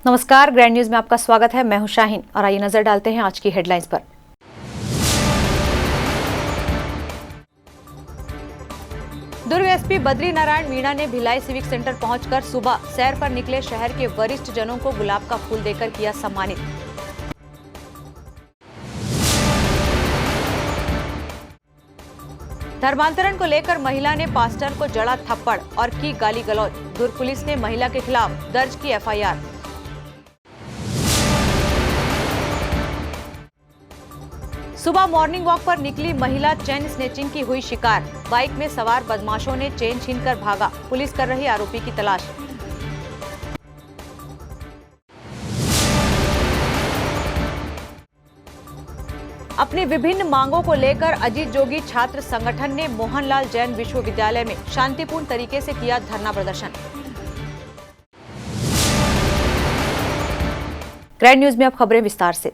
नमस्कार, grand news में आपका स्वागत है। मैं हूं शाहीन और आइए नजर डालते हैं आज की हेडलाइंस पर। दुर्ग एसपी बद्री नारायण मीणा ने भिलाई सिविक सेंटर पहुंचकर सुबह सैर पर निकले शहर के वरिष्ठ जनों को गुलाब का फूल देकर किया सम्मानित। धर्मांतरण को लेकर महिला ने पास्टर को जड़ा थप्पड़ और की गाली गलौज। दुर्ग पुलिस ने महिला के खिलाफ दर्ज की एफआईआर। सुबह मॉर्निंग वॉक पर निकली महिला चेन स्नेचिंग की हुई शिकार। बाइक में सवार बदमाशों ने चेन छीनकर भागा। पुलिस कर रही आरोपी की तलाश। अपनी विभिन्न मांगों को लेकर अजीत जोगी छात्र संगठन ने मोहनलाल जैन विश्वविद्यालय में शांतिपूर्ण तरीके से किया धरना प्रदर्शन। ग्रैंड न्यूज में अब खबरें विस्तार से।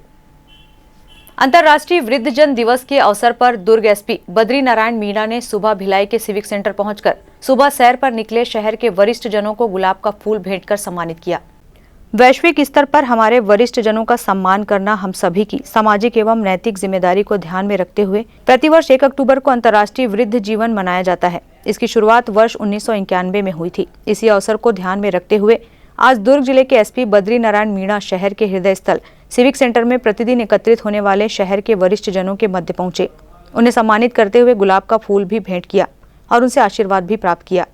अंतर्राष्ट्रीय वृद्धजन दिवस के अवसर पर दुर्ग एसपी बद्री नारायण मीणा ने सुबह भिलाई के सिविक सेंटर पहुंचकर सुबह सैर पर निकले शहर के वरिष्ठ जनों को गुलाब का फूल भेंट कर सम्मानित किया। वैश्विक स्तर पर हमारे वरिष्ठ जनों का सम्मान करना हम सभी की सामाजिक एवं नैतिक जिम्मेदारी को ध्यान में रखते हुए प्रतिवर्ष 1 अक्टूबर को अंतर्राष्ट्रीय वृद्ध जीवन मनाया जाता है। इसकी शुरुआत वर्ष 1991 में हुई थी। इसी अवसर को ध्यान में रखते हुए आज दुर्ग जिले के एसपी बद्री नारायण मीणा शहर के हृदय स्थल सिविक सेंटर में प्रतिदिन एकत्रित होने वाले शहर के वरिष्ठ जनों के मध्य पहुंचे। उन्हें सम्मानित करते हुए गुलाब का फूल भी भेंट किया और उनसे आशीर्वाद भी प्राप्त किया।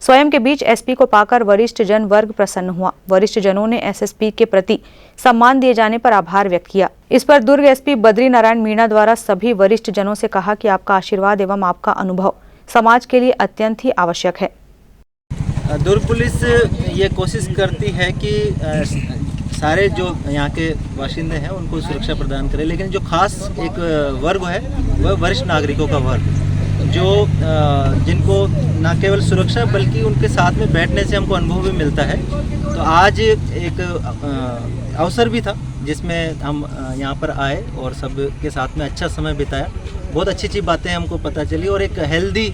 स्वयं के बीच एसपी को पाकर वरिष्ठ जन वर्ग प्रसन्न हुआ। वरिष्ठ जनों ने एसएसपी के प्रति सम्मान दिए जाने पर आभार व्यक्त किया। इस पर दुर्ग एसपी बद्री नारायण मीणा द्वारा सभी वरिष्ठ जनों से कहा कि आपका आशीर्वाद एवं आपका अनुभव समाज के लिए अत्यंत ही आवश्यक है। दुर्ग पुलिस ये कोशिश करती है कि सारे जो यहाँ के बाशिंदे हैं उनको सुरक्षा प्रदान करें, लेकिन जो खास एक वर्ग है वह वरिष्ठ नागरिकों का वर्ग, जो जिनको न केवल सुरक्षा बल्कि उनके साथ में बैठने से हमको अनुभव भी मिलता है। तो आज एक अवसर भी था जिसमें हम यहाँ पर आए और सब के साथ में अच्छा समय बिताया। बहुत अच्छी अच्छी बातें हमको पता चली और एक हेल्दी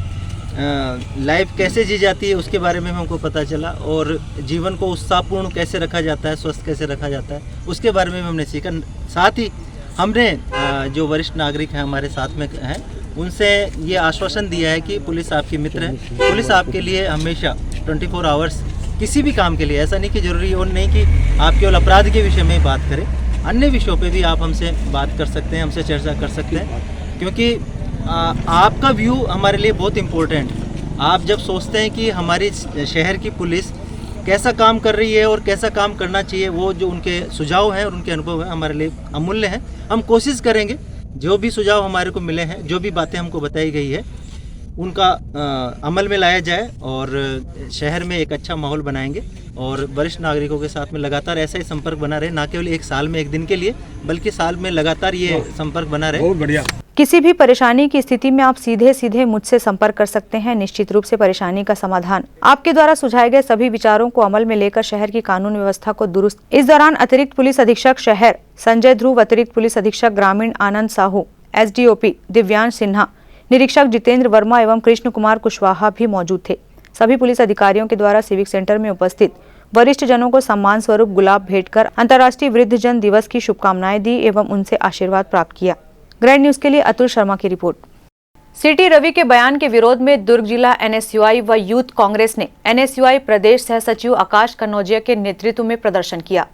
लाइफ कैसे जी जाती है उसके बारे में हमको पता चला, और जीवन को उत्साहपूर्ण कैसे रखा जाता है, स्वस्थ कैसे रखा जाता है उसके बारे में हमने सीखा। साथ ही हमने जो वरिष्ठ नागरिक हैं हमारे साथ में हैं उनसे ये आश्वासन दिया है कि पुलिस आपकी मित्र है। पुलिस आपके लिए हमेशा 24 आवर्स किसी भी काम के लिए, ऐसा नहीं कि ज़रूरी और नहीं कि आप केवल अपराध के विषय में बात करें, अन्य विषयों पे भी आप हमसे बात कर सकते हैं, हमसे चर्चा कर सकते हैं, क्योंकि आपका व्यू हमारे लिए बहुत इम्पोर्टेंट है। आप जब सोचते हैं कि हमारी शहर की पुलिस कैसा काम कर रही है और कैसा काम करना चाहिए, वो जो उनके सुझाव हैं और उनके अनुभव हैं हमारे लिए अमूल्य हैं। हम कोशिश करेंगे जो भी सुझाव हमारे को मिले हैं, जो भी बातें हमको बताई गई है, उनका अमल में लाया जाए और शहर में एक अच्छा माहौल बनाएंगे और वरिष्ठ नागरिकों के साथ में लगातार ऐसा ही संपर्क बना रहे, ना केवल एक साल में एक दिन के लिए बल्कि साल में लगातार ये संपर्क बना रहे। बहुत बढ़िया। किसी भी परेशानी की स्थिति में आप सीधे सीधे मुझसे संपर्क कर सकते हैं। निश्चित रूप से परेशानी का समाधान आपके द्वारा सुझाए गए सभी विचारों को अमल में लेकर शहर की कानून व्यवस्था को दुरुस्त। इस दौरान अतिरिक्त पुलिस अधीक्षक शहर संजय ध्रुव, अतिरिक्त पुलिस अधीक्षक ग्रामीण आनंद साहू, एसडीओपी दिव्यांश सिन्हा, निरीक्षक जितेंद्र वर्मा एवं कृष्ण कुमार कुशवाहा भी मौजूद थे। सभी पुलिस अधिकारियों के द्वारा सिविक सेंटर में उपस्थित वरिष्ठ जनों को सम्मान स्वरूप गुलाब भेंटकर अंतर्राष्ट्रीय वृद्धजन दिवस की शुभकामनाएं दी एवं उनसे आशीर्वाद प्राप्त किया। ग्रैंड न्यूज के लिए अतुल शर्मा की रिपोर्ट। सिटी रवि के बयान के विरोध में दुर्ग जिला एनएसयूआई व यूथ कांग्रेस ने एनएसयूआई प्रदेश सह सचिव आकाश कन्नौजिया के नेतृत्व में प्रदर्शन किया।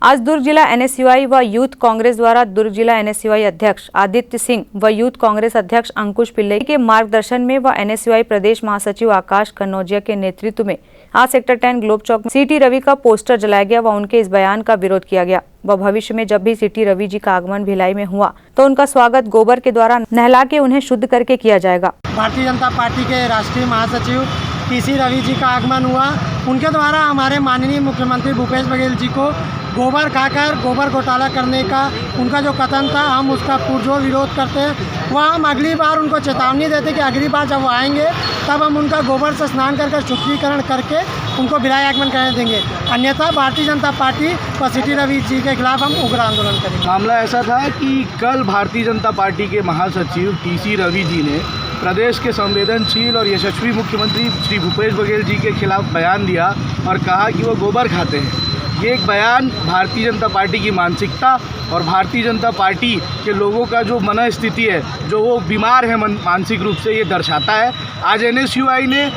आज दुर्ग जिला एनएसयूआई व यूथ कांग्रेस द्वारा दुर्ग जिला एनएसयूआई अध्यक्ष आदित्य सिंह व यूथ कांग्रेस अध्यक्ष अंकुश पिल्लई के मार्गदर्शन में व एनएसयूआई प्रदेश महासचिव आकाश कन्नौजिया के नेतृत्व में आज सेक्टर 10 ग्लोब चौक में सिटी रवि का पोस्टर जलाया गया व उनके इस बयान का विरोध किया गया। व भविष्य में जब भी सिटी रवि जी का आगमन भिलाई में हुआ तो उनका स्वागत गोबर के द्वारा नहला के उन्हें शुद्ध करके किया जाएगा। भारतीय जनता पार्टी के राष्ट्रीय महासचिव पीसी रवि जी का आगमन हुआ, उनके द्वारा हमारे माननीय मुख्यमंत्री भूपेश बघेल जी को गोबर खाकर गोबर घोटाला करने का उनका जो कथन था, हम उसका पुरजोर विरोध करते हैं। वह हम अगली बार उनको चेतावनी देते कि अगली बार जब वो आएंगे तब हम उनका गोबर से स्नान करके शुद्धिकरण करके उनको भिलाई आगमन करने देंगे, अन्यथा भारतीय जनता पार्टी व सिटी रवि जी के खिलाफ हम उग्र आंदोलन करेंगे। मामला ऐसा था कि कल भारतीय जनता पार्टी के महासचिव पीसी रवि जी ने प्रदेश के संवेदनशील और यशस्वी मुख्यमंत्री श्री भूपेश बघेल जी के खिलाफ बयान दिया और कहा कि वो गोबर खाते हैं। ये एक बयान भारतीय जनता पार्टी की मानसिकता और भारतीय जनता पार्टी के लोगों का जो मनस्थिति है, जो वो बीमार है मानसिक रूप से, ये दर्शाता है। आज NSUI ने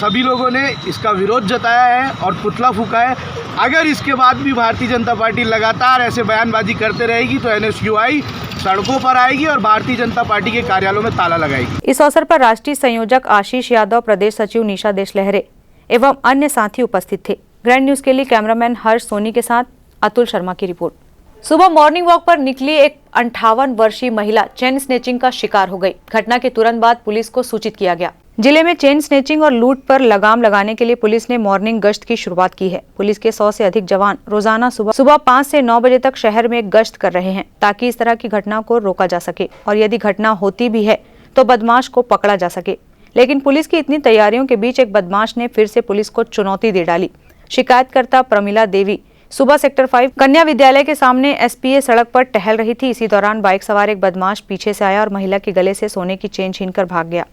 सभी लोगों ने इसका विरोध जताया है और पुतला फूंका है। अगर इसके बाद भी भारतीय जनता पार्टी लगातार ऐसे बयानबाजी करते रहेगी तो NSUI सड़कों पर आएगी और भारतीय जनता पार्टी के कार्यालयों में ताला लगाएगी। इस अवसर पर राष्ट्रीय संयोजक आशीष यादव, प्रदेश सचिव निशा देशलहरे एवं अन्य साथी उपस्थित थे। ग्रैंड न्यूज के लिए कैमरामैन हर्ष सोनी के साथ अतुल शर्मा की रिपोर्ट। सुबह मॉर्निंग वॉक पर निकली एक 58 वर्षीय महिला चेन स्नेचिंग का शिकार हो गई। घटना के तुरंत बाद पुलिस को सूचित किया गया। जिले में चेन स्नेचिंग और लूट पर लगाम लगाने के लिए पुलिस ने मॉर्निंग गश्त की शुरुआत की है। पुलिस के 100 से अधिक जवान रोजाना सुबह 5 से 9 बजे तक शहर में गश्त कर रहे हैं ताकि इस तरह की घटना को रोका जा सके और यदि घटना होती भी है तो बदमाश को पकड़ा जा सके। लेकिन पुलिस की इतनी तैयारियों के बीच एक बदमाश ने फिर से पुलिस को चुनौती दे डाली। शिकायतकर्ता प्रमिला देवी सुबह सेक्टर 5 कन्या विद्यालय के सामने SPA सड़क पर टहल रही थी। इसी दौरान बाइक सवार एक बदमाश पीछे से आया और महिला के गले से सोने की चेन छीनकर भाग गया।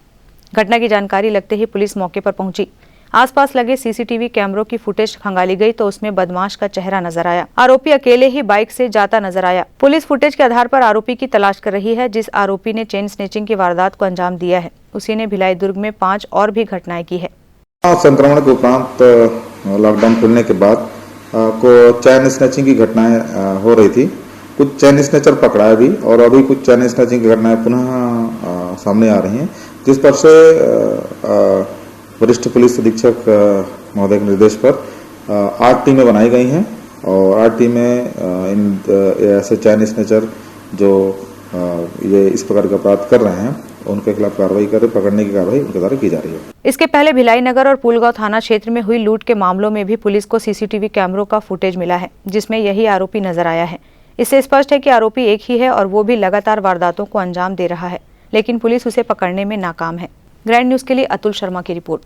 घटना की जानकारी लगते ही पुलिस मौके पर पहुंची। आसपास लगे CCTV कैमरों की फुटेज खंगाली गई तो उसमें बदमाश का चेहरा नजर आया। आरोपी अकेले ही बाइक से जाता नजर आया। पुलिस फुटेज के आधार पर आरोपी की तलाश कर रही है। जिस आरोपी ने चेन स्नेचिंग की वारदात को अंजाम दिया है उसी ने भिलाई दुर्ग में 5 और भी घटनाएं की है। संक्रमण के उपरांत लॉकडाउन खुलने के बाद को चैन स्नैचिंग की घटनाएं हो रही थी। कुछ चैन स्नैचर पकड़ाए भी और अभी कुछ चैन स्नैचिंग की घटनाएं पुनः सामने आ रही हैं, जिस पर से वरिष्ठ पुलिस अधीक्षक महोदय के निर्देश पर 8 टीमें बनाई गई हैं और 8 टीमें इन ऐसे चैन स्नैचर जो ये इस प्रकार का अपराध कर रहे हैं उनके खिलाफ कार्रवाई कर पकड़ने की कार्रवाई उनके द्वारा की जा रही है। इसके पहले भिलाई नगर और पुलगांव थाना क्षेत्र में हुई लूट के मामलों में भी पुलिस को CCTV कैमरों का फुटेज मिला है जिसमें यही आरोपी नजर आया है। इससे स्पष्ट है कि आरोपी एक ही है और वो भी लगातार वारदातों को अंजाम दे रहा है, लेकिन पुलिस उसे पकड़ने में नाकाम है। ग्रैंड न्यूज के लिए अतुल शर्मा की रिपोर्ट।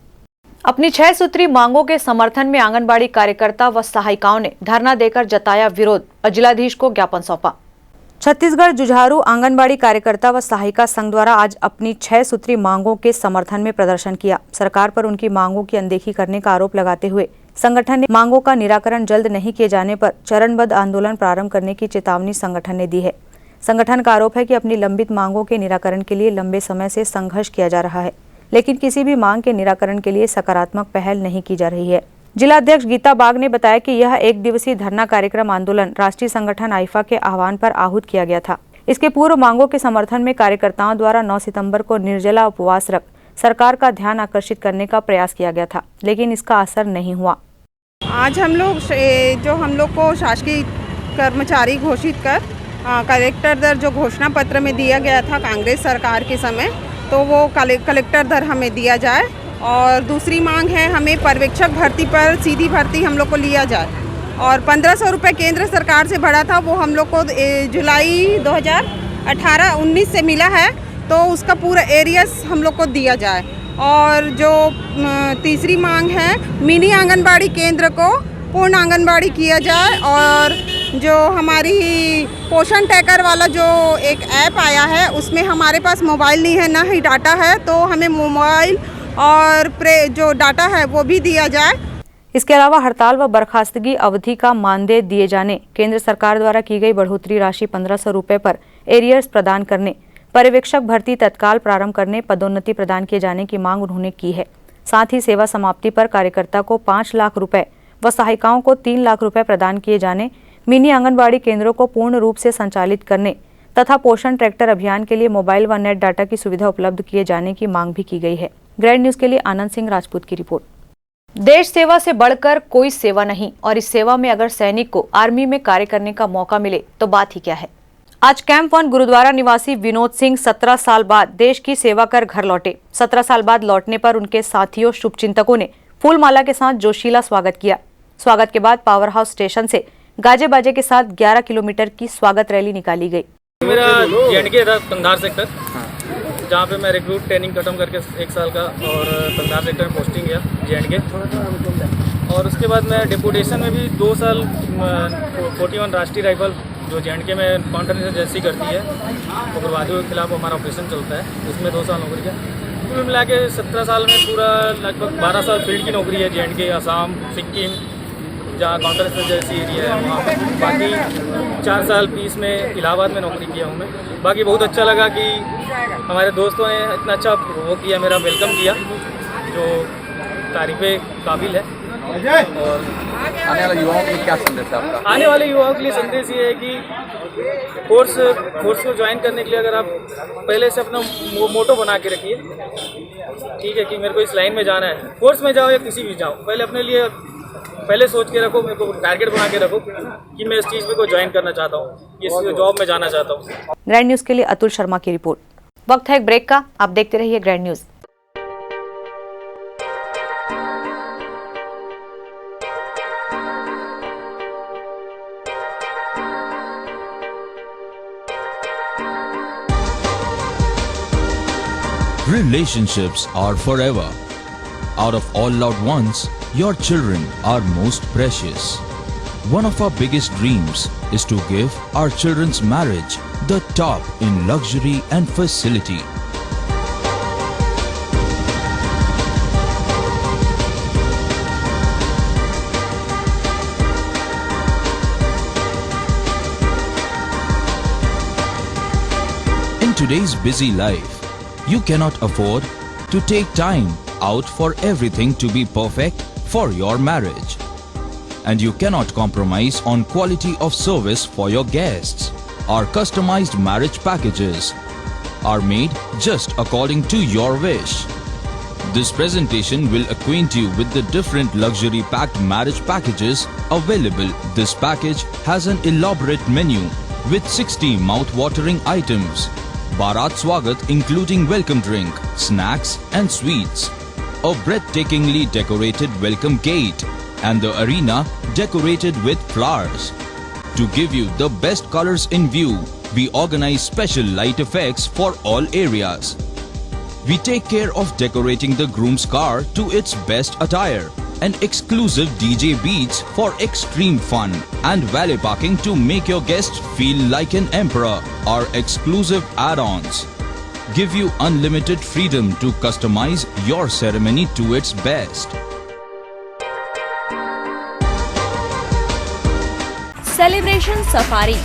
अपनी 6 सूत्री मांगों के समर्थन में आंगनबाड़ी कार्यकर्ता व सहायिकाओं ने धरना देकर जताया विरोध और जिलाधीश को ज्ञापन सौंपा। छत्तीसगढ़ जुझारू आंगनबाड़ी कार्यकर्ता व सहायिका संघ द्वारा आज अपनी 6 सूत्री मांगों के समर्थन में प्रदर्शन किया। सरकार पर उनकी मांगों की अनदेखी करने का आरोप लगाते हुए संगठन ने मांगों का निराकरण जल्द नहीं किए जाने पर चरणबद्ध आंदोलन प्रारंभ करने की चेतावनी संगठन ने दी है। संगठन का आरोप है कि अपनी लंबित मांगों के निराकरण के लिए लंबे समय से संघर्ष किया जा रहा है, लेकिन किसी भी मांग के निराकरण के लिए सकारात्मक पहल नहीं की जा रही है। जिला अध्यक्ष गीता बाग ने बताया कि यह 1 दिवसीय धरना कार्यक्रम आंदोलन राष्ट्रीय संगठन आईफा के आह्वान पर आहूत किया गया था। इसके पूर्व मांगों के समर्थन में कार्यकर्ताओं द्वारा 9 सितंबर को निर्जला उपवास रख सरकार का ध्यान आकर्षित करने का प्रयास किया गया था, लेकिन इसका असर नहीं हुआ। आज हम लोग को शासकीय कर्मचारी घोषित कर कलेक्टर दर जो घोषणा पत्र में दिया गया था कांग्रेस सरकार के समय, तो वो कलेक्टर दर हमें दिया जाए। और दूसरी मांग है हमें पर्यवेक्षक भर्ती पर सीधी भर्ती हम लोग को लिया जाए। और 1500 रुपये केंद्र सरकार से बढ़ा था, वो हम लोग को जुलाई 2018-19 से मिला है, तो उसका पूरा एरियस हम लोग को दिया जाए। और जो तीसरी मांग है मिनी आंगनबाड़ी केंद्र को पूर्ण आंगनबाड़ी किया जाए। और जो हमारी पोषण ट्रैकर वाला जो एक ऐप आया है उसमें हमारे पास मोबाइल नहीं है, ना ही डाटा है, तो हमें मोबाइल और जो डाटा है वो भी दिया जाए। इसके अलावा हड़ताल व बर्खास्तगी अवधि का मानदेय दिए जाने, केंद्र सरकार द्वारा की गई बढ़ोतरी राशि 1500 रुपये पर एरियर्स प्रदान करने, पर्यवेक्षक भर्ती तत्काल प्रारंभ करने, पदोन्नति प्रदान किए जाने की मांग उन्होंने की है। साथ ही सेवा समाप्ति पर कार्यकर्ता को 5 लाख रुपए व सहायिकाओं को 3 लाख रुपए प्रदान किए जाने, मिनी आंगनबाड़ी केंद्रों को पूर्ण रूप से संचालित करने तथा पोषण ट्रैक्टर अभियान के लिए मोबाइल व नेट डाटा की सुविधा उपलब्ध किए जाने की मांग भी की गई है। ग्रैंड न्यूज के लिए आनंद सिंह राजपूत की रिपोर्ट। देश सेवा से बढ़कर कोई सेवा नहीं और इस सेवा में अगर सैनिक को आर्मी में कार्य करने का मौका मिले तो बात ही क्या है। आज कैंप 1 गुरुद्वारा निवासी विनोद सिंह 17 साल बाद देश की सेवा कर घर लौटे। 17 साल बाद लौटने पर उनके साथियों शुभचिंतकों ने फूलमाला के साथ जोशीला स्वागत किया। स्वागत के बाद पावर हाउस स्टेशन से गाजे बाजे के साथ 11 किलोमीटर की स्वागत रैली निकाली गई। मेरा JNK था कंधार सेक्टर, जहाँ पे मैं रिक्रूट ट्रेनिंग खत्म करके 1 साल का और कंधार सेक्टर में पोस्टिंग गया JNK। और उसके बाद मैं डिपुटेशन में भी 2 साल 41 राष्ट्रीय राइफल जो JNK में काउंटर इंसर्जेंसी करती है, उग्रवादियों के खिलाफ हमारा ऑपरेशन चलता है, उसमें 2 साल नौकरी किया। कुल मिला के 17 साल में पूरा लगभग 12 साल फील्ड की नौकरी है। JNK, असम, सिक्किम, जहाँ काउंटर जैसी एरिया है वहाँ पे। बाकी 4 साल पीस में इलाहाबाद में नौकरी किया हूँ मैं। बाकी बहुत अच्छा लगा कि हमारे दोस्तों ने इतना अच्छा वो किया, मेरा वेलकम किया, जो तारीफ़े काबिल है। और आने वाले युवाओं के लिए क्या संदेश है आपका? आने वाले युवाओं के लिए संदेश ये है कि कोर्स को ज्वाइन करने के लिए अगर आप पहले से अपना मोटो बना के रखिए, ठीक है, कि मेरे को इस लाइन में जाना है। कोर्स में जाओ या किसी भी जाओ, पहले अपने लिए पहले सोच के रखो, मेरे को टारगेट बना के रखो कि मैं इस चीज़ में को ज्वाइन करना चाहता हूँ, इस जॉब में जाना चाहता हूँ। ग्रैंड न्यूज़ के लिए अतुल शर्मा की रिपोर्ट। वक्त है एक ब्रेक का, आप देखते रहिए grand news. Relationships are forever. Out of all loved ones, your children are most precious. One of our biggest dreams is to give our children's marriage the top in luxury and facility. In today's busy life, you cannot afford to take time out for everything to be perfect for your marriage. And you cannot compromise on quality of service for your guests. Our customized marriage packages are made just according to your wish. This presentation will acquaint you with the different luxury packed marriage packages available. This package has an elaborate menu with 60 mouth-watering items. Bharat Swagat including welcome drink, snacks and sweets. A breathtakingly decorated welcome gate and the arena decorated with flowers. To give you the best colors in view, we organize special light effects for all areas. We take care of decorating the groom's car to its best attire and exclusive DJ beats for extreme fun and valet parking to make your guests feel like an emperor. Our exclusive add-ons give you unlimited freedom to customize your ceremony to its best. Celebration Safari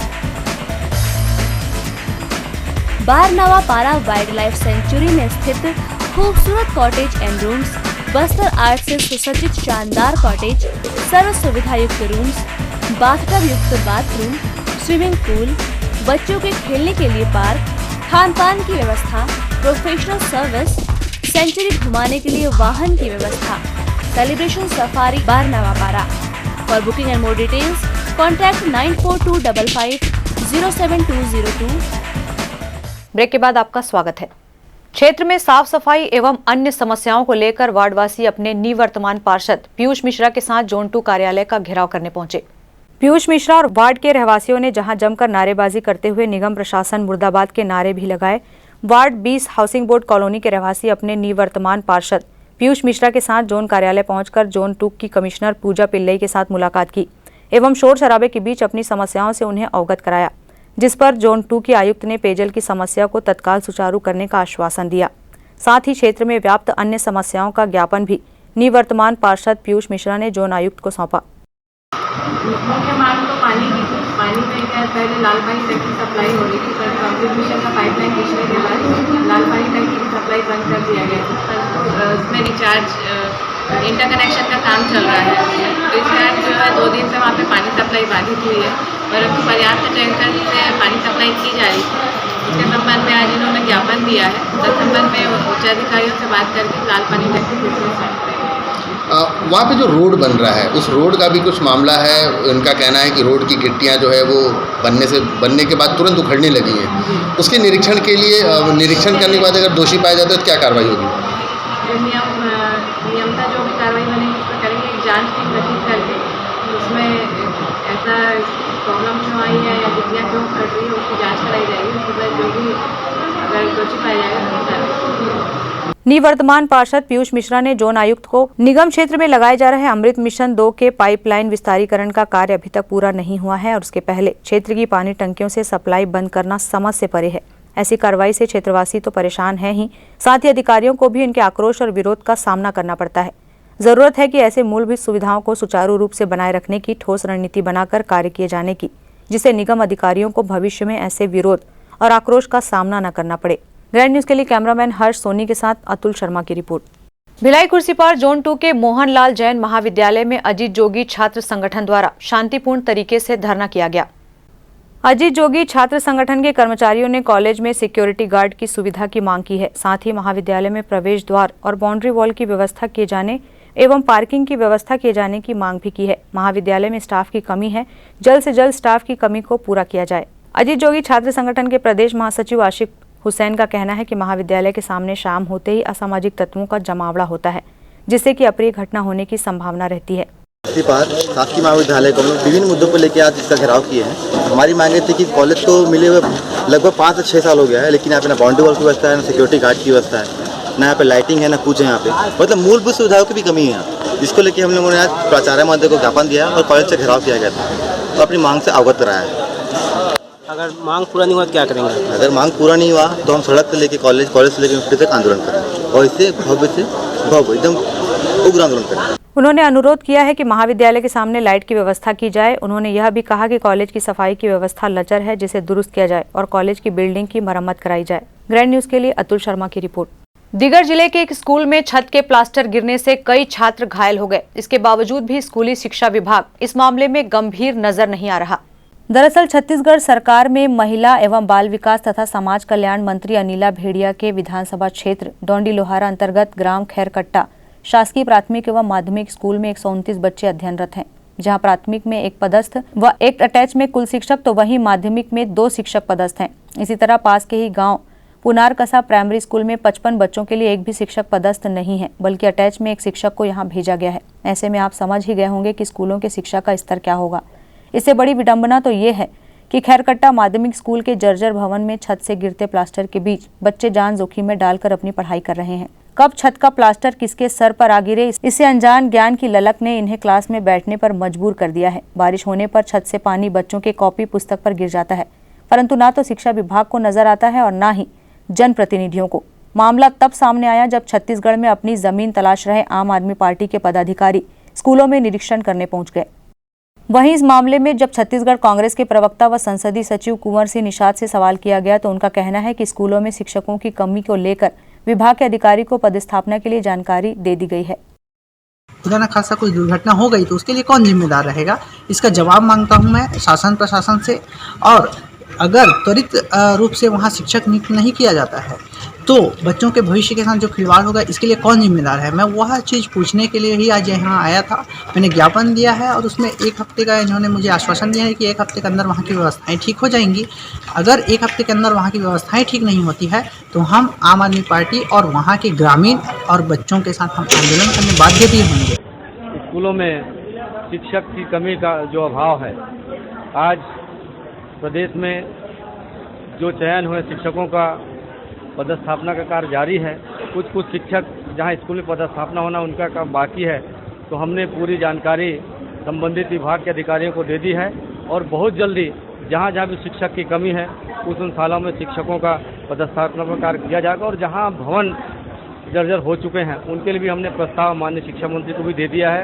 बारनावा पारा wildlife sanctuary में स्थित खूबसूरत cottage and rooms, Bastar art से सुसज्जित शानदार cottage, सर्व सुविधा युक्त रूम्स, बाथटब युक्त बाथरूम, स्विमिंग पूल, बच्चों के खेलने के लिए पार्क, खान पान की व्यवस्था, प्रोफेशनल सर्विस, सेंचुरी घुमाने के लिए वाहन की व्यवस्था। Celebration safari Barnawapara. For booking and more details contact 942255070202। Break के बाद आपका स्वागत है। क्षेत्र में साफ सफाई एवं अन्य समस्याओं को लेकर वार्डवासी अपने निवर्तमान पार्षद पीयूष मिश्रा के साथ जोन 2 कार्यालय का घेराव करने पहुंचे। पीयूष मिश्रा और वार्ड के रहवासियों ने जहां जमकर नारेबाजी करते हुए निगम प्रशासन मुर्दाबाद के नारे भी लगाए। वार्ड 20 हाउसिंग बोर्ड कॉलोनी के रहवासी अपने निवर्तमान पार्षद पीयूष मिश्रा के साथ जोन कार्यालय पहुंचकर जोन 2 की कमिश्नर पूजा पिल्लई के साथ मुलाकात की एवं शोर शराबे के बीच अपनी समस्याओं से उन्हें अवगत कराया, जिस पर जोन 2 की आयुक्त ने पेयजल की समस्या को तत्काल सुचारू करने का आश्वासन दिया। साथ ही क्षेत्र में व्याप्त अन्य समस्याओं का ज्ञापन भी निवर्तमान पार्षद पीयूष मिश्रा ने जोन आयुक्त को सौंपा। मुख्य मांग तो पानी की थी। पानी में क्या पहले लाल पानी टंकी सप्लाई हो रही थी, पर कंप्लीट मिशन का पाइपलाइन खींचने के बाद लाल पानी टंकी की सप्लाई बंद कर दिया गया था। उसमें रिचार्ज इंटरकनेक्शन का काम चल रहा है। तो इस कारण जो है 2 दिन से वहाँ पे पानी सप्लाई बाधित हुई है, परंतु पर्याप्त टैंकर से पानी सप्लाई की जा रही थी। इसके संबंध में आज इन्होंने ज्ञापन दिया है। तत्संबंध में उच्चाधिकारियों से बात करके लाल पानी टंकी फिर से स्टार्ट करेंगे। वहाँ पे जो रोड बन रहा है उस रोड का भी कुछ मामला है। उनका कहना है कि रोड की गिट्टियाँ जो है वो बनने के बाद तुरंत उखड़ने लगी हैं। उसके निरीक्षण के लिए निरीक्षण करने के बाद अगर दोषी पाया जाता है तो क्या कार्रवाई होगी? नियमता जो भी कार्रवाई बनेगी उस पर करेंगे। एक जांच टीम गठित करके उसमें ऐसा प्रॉब्लम क्यों आई है या गिट्टियाँ क्यों उखड़ रही है उसकी जाँच कराई जाएगी। उसके बाद जो भी अगर दोषी पाया जाएगा तो कार्रवाई। निवर्तमान पार्षद पीयूष मिश्रा ने जोन आयुक्त को निगम क्षेत्र में लगाए जा रहे अमृत मिशन 2 के पाइपलाइन विस्तारीकरण का कार्य अभी तक पूरा नहीं हुआ है और उसके पहले क्षेत्र की पानी टंकियों से सप्लाई बंद करना समझ से परे है। ऐसी कार्रवाई से क्षेत्रवासी तो परेशान है ही, साथ ही अधिकारियों को भी इनके आक्रोश और विरोध का सामना करना पड़ता है। जरूरत है कि ऐसे मूलभूत सुविधाओं को सुचारू रूप से बनाए रखने की ठोस रणनीति बनाकर कार्य किए जाने की, जिससे निगम अधिकारियों को भविष्य में ऐसे विरोध और आक्रोश का सामना न करना पड़े। ग्रैंड न्यूज के लिए कैमरामैन हर्ष सोनी के साथ अतुल शर्मा की रिपोर्ट। भिलाई खुर्सीपार जोन 2 के मोहनलाल जैन महाविद्यालय में अजीत जोगी छात्र संगठन द्वारा शांतिपूर्ण तरीके से धरना किया गया। अजीत जोगी छात्र संगठन के कर्मचारियों ने कॉलेज में सिक्योरिटी गार्ड की सुविधा की मांग की है। साथ ही महाविद्यालय में प्रवेश द्वार और बाउंड्री वॉल की व्यवस्था किए जाने एवं पार्किंग की व्यवस्था किए जाने की मांग भी की है। महाविद्यालय में स्टाफ की कमी है, जल्द से जल्द स्टाफ की कमी को पूरा किया जाए। अजीत जोगी छात्र संगठन के प्रदेश महासचिव आशिक हुसैन का कहना है कि महाविद्यालय के सामने शाम होते ही असामाजिक तत्वों का जमावड़ा होता है, जिससे कि अप्रिय घटना होने की संभावना रहती है। शासकीय महाविद्यालय को विभिन्न मुद्दों को लेकर आज इसका घेराव किए हैं। हमारी मांगे थी कि कॉलेज को मिले हुए लगभग 5 से 6 साल हो गया है, लेकिन यहाँ पे ना बाउंड्री वॉल की व्यवस्था है, ना सिक्योरिटी गार्ड की व्यवस्था है, ना यहाँ पे लाइटिंग है, ना कुछ है। यहाँ पे मतलब मूलभूत सुविधाओं की भी कमी है, जिसको लेकर हम लोगों ने आज प्राचार्य महोदय को ज्ञापन दिया और कॉलेज से घेराव किया गया था, तो अपनी मांग से अवगत कराया है। अगर मांग पूरा नहीं हुआ तो क्या करेंगे? अगर मांग पूरा नहीं हुआ तो हम सड़क से लेकर कॉलेज से लेकर यूनिवर्सिटी तक आंदोलन करेंगे और इससे भव्य एकदम उग्र आंदोलन करेंगे। उन्होंने अनुरोध किया है कि महाविद्यालय के सामने लाइट की व्यवस्था की जाए। उन्होंने यह भी कहा कि कॉलेज की सफाई की व्यवस्था लचर है, जिसे दुरुस्त किया जाए और कॉलेज की बिल्डिंग की मरम्मत कराई जाए। ग्रैंड न्यूज के लिए अतुल शर्मा की रिपोर्ट। दिगर जिले के एक स्कूल में छत के प्लास्टर गिरने से कई छात्र घायल हो गए। इसके बावजूद भी स्कूली शिक्षा विभाग इस मामले में गंभीर नजर नहीं आ रहा। दरअसल छत्तीसगढ़ सरकार में महिला एवं बाल विकास तथा समाज कल्याण मंत्री अनिला भेड़िया के विधानसभा क्षेत्र डोंडी लोहारा अंतर्गत ग्राम खैरकट्टा शासकीय प्राथमिक एवं माध्यमिक स्कूल में 129 बच्चे अध्ययनरत हैं, जहां प्राथमिक में 1 पदस्थ व 1 अटैच में कुल शिक्षक, तो वहीं माध्यमिक में 2 शिक्षक पदस्थ हैं। इसी तरह पास के ही गांव पुनारकसा प्राइमरी स्कूल में 55 बच्चों के लिए 1 भी शिक्षक पदस्थ नहीं है, बल्कि अटैच में 1 शिक्षक को यहां भेजा गया है। ऐसे में आप समझ ही गए होंगे कि स्कूलों के शिक्षा का स्तर क्या होगा। इससे बड़ी विडंबना तो ये है कि खैरकट्टा माध्यमिक स्कूल के जर्जर भवन में छत से गिरते प्लास्टर के बीच बच्चे जान जोखिम में डालकर अपनी पढ़ाई कर रहे हैं। कब छत का प्लास्टर किसके सर पर आ गिरे, इससे अनजान ज्ञान की ललक ने इन्हें क्लास में बैठने पर मजबूर कर दिया है। बारिश होने पर छत से पानी बच्चों के कॉपी पुस्तक पर गिर जाता है, परंतु ना तो शिक्षा विभाग को नजर आता है और ना ही जनप्रतिनिधियों को। मामला तब सामने आया जब छत्तीसगढ़ में अपनी जमीन तलाश रहे आम आदमी पार्टी के पदाधिकारी स्कूलों में निरीक्षण करने पहुंच गए। वहीं इस मामले में जब छत्तीसगढ़ कांग्रेस के प्रवक्ता व संसदीय सचिव कुंवर सिंह निषाद से सवाल किया गया, तो उनका कहना है कि स्कूलों में शिक्षकों की कमी को लेकर विभाग के अधिकारी को पदस्थापना के लिए जानकारी दे दी गई है। खुदा न खासा कोई दुर्घटना हो गई तो उसके लिए कौन जिम्मेदार रहेगा, इसका जवाब मांगता हूं मैं शासन प्रशासन से। और अगर त्वरित रूप से वहां शिक्षक नियुक्त नहीं किया जाता है तो बच्चों के भविष्य के साथ जो खिलवाड़ होगा इसके लिए कौन जिम्मेदार है। मैं वह चीज़ पूछने के लिए ही आज यहाँ आया था। मैंने ज्ञापन दिया है और उसमें 1 हफ्ते का इन्होंने मुझे आश्वासन दिया है कि 1 हफ्ते के अंदर वहाँ की व्यवस्थाएं ठीक हो जाएंगी। अगर 1 हफ्ते के अंदर वहाँ की व्यवस्थाएं ठीक नहीं होती है तो हम आम आदमी पार्टी और वहाँ के ग्रामीण और बच्चों के साथ हम आंदोलन करने बाध्य भी होंगे। स्कूलों में शिक्षक की कमी का जो अभाव है, आज प्रदेश में जो चयन हुए शिक्षकों का पदस्थापना का कार्य जारी है। कुछ शिक्षक जहां स्कूल में पदस्थापना होना उनका काम बाकी है, तो हमने पूरी जानकारी संबंधित विभाग के अधिकारियों को दे दी है और बहुत जल्दी जहां जहां भी शिक्षक की कमी है उन सालों में शिक्षकों का पदस्थापना का कार्य किया जाएगा। और जहां भवन जर्जर हो चुके हैं उनके लिए भी हमने प्रस्ताव माननीय शिक्षा मंत्री को भी दे दिया है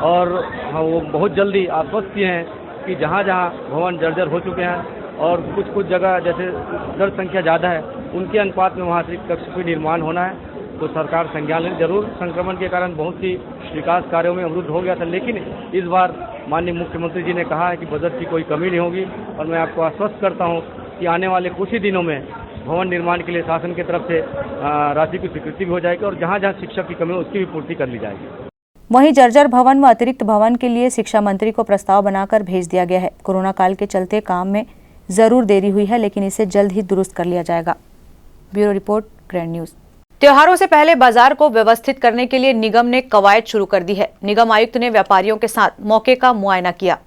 और वो बहुत जल्दी आश्वस्त किए हैं कि जहां जहां भवन जर्जर हो चुके हैं और कुछ जगह जैसे दर्ज संख्या ज़्यादा है उनके अनुपात में वहाँ से कक्ष भी निर्माण होना है, तो सरकार संज्ञान ले। जरूर संक्रमण के कारण बहुत सी विकास कार्यों में अवरुद्ध हो गया था, लेकिन इस बार माननीय मुख्यमंत्री जी ने कहा है कि बजट की कोई कमी नहीं होगी और मैं आपको आश्वस्त करता हूँ कि आने वाले कुछ ही दिनों में भवन निर्माण के लिए शासन की तरफ से राशि की स्वीकृति भी हो जाएगी और जहाँ जहाँ शिक्षक की कमी है उसकी भी पूर्ति कर ली जाएगी। वहीं जर्जर भवन व अतिरिक्त भवन के लिए शिक्षा मंत्री को प्रस्ताव बनाकर भेज दिया गया है। कोरोना काल के चलते काम में जरूर देरी हुई है, लेकिन इसे जल्द ही दुरुस्त कर लिया जाएगा। Bureau report, grand news. त्योहारों से पहले बाजार को व्यवस्थित करने के लिए निगम ने कवायद शुरू कर दी है। निगम आयुक्त ने व्यापारियों के साथ मौके का मुआयना किया।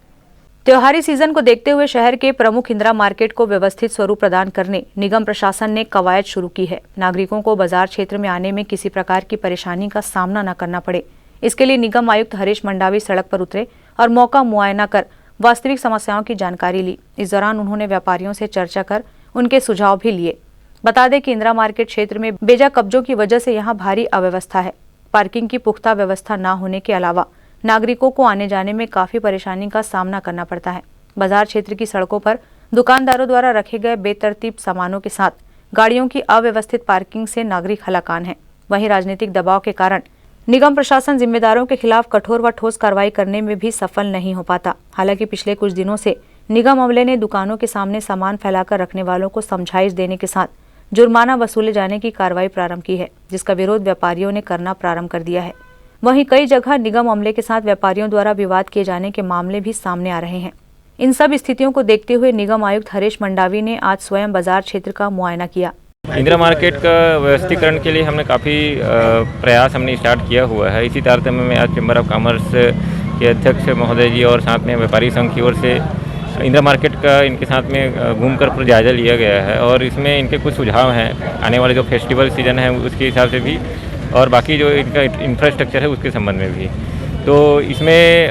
त्योहारी सीजन को देखते हुए शहर के प्रमुख इंदिरा मार्केट को व्यवस्थित स्वरूप प्रदान करने निगम प्रशासन ने कवायद शुरू की है। नागरिकों को बाजार क्षेत्र में आने में किसी प्रकार की परेशानी का सामना न करना पड़े, इसके लिए निगम आयुक्त हरीश मंडावी सड़क पर उतरे और मौका मुआयना कर वास्तविक समस्याओं की जानकारी ली। इस दौरान उन्होंने व्यापारियों से चर्चा कर उनके सुझाव भी लिए। बता दें कि इंदिरा मार्केट क्षेत्र में बेजा कब्जों की वजह से यहां भारी अव्यवस्था है। पार्किंग की पुख्ता व्यवस्था न होने के अलावा नागरिकों को आने जाने में काफी परेशानी का सामना करना पड़ता है। बाजार क्षेत्र की सड़कों पर दुकानदारों द्वारा रखे गए बेतरतीब सामानों के साथ गाड़ियों की अव्यवस्थित पार्किंग से नागरिक हलाकान है। वहीं राजनीतिक दबाव के कारण निगम प्रशासन जिम्मेदारों के खिलाफ कठोर व ठोस कार्रवाई करने में भी सफल नहीं हो पाता। हालांकि पिछले कुछ दिनों से निगम अमले ने दुकानों के सामने सामान फैलाकर रखने वालों को समझाइश देने के साथ जुर्माना वसूले जाने की कार्रवाई प्रारंभ की है, जिसका विरोध व्यापारियों ने करना प्रारंभ कर दिया है। वहीं कई जगह निगम अमले के साथ व्यापारियों द्वारा विवाद किए जाने के मामले भी सामने आ रहे हैं। इन सब स्थितियों को देखते हुए निगम आयुक्त हरीश मंडावी ने आज स्वयं बाजार क्षेत्र का मुआयना किया। इंदिरा मार्केट का व्यवस्थीकरण के लिए हमने काफ़ी प्रयास स्टार्ट किया हुआ है। इसी तारतम्य में आज चैम्बर ऑफ कॉमर्स के अध्यक्ष महोदय जी और साथ में व्यापारी संघ की ओर से इंदिरा मार्केट का इनके साथ में घूमकर पूरा जायजा लिया गया है और इसमें इनके कुछ सुझाव हैं आने वाले जो फेस्टिवल सीजन है उसके हिसाब से भी और बाकी जो इनका इंफ्रास्ट्रक्चर है उसके संबंध में भी। तो इसमें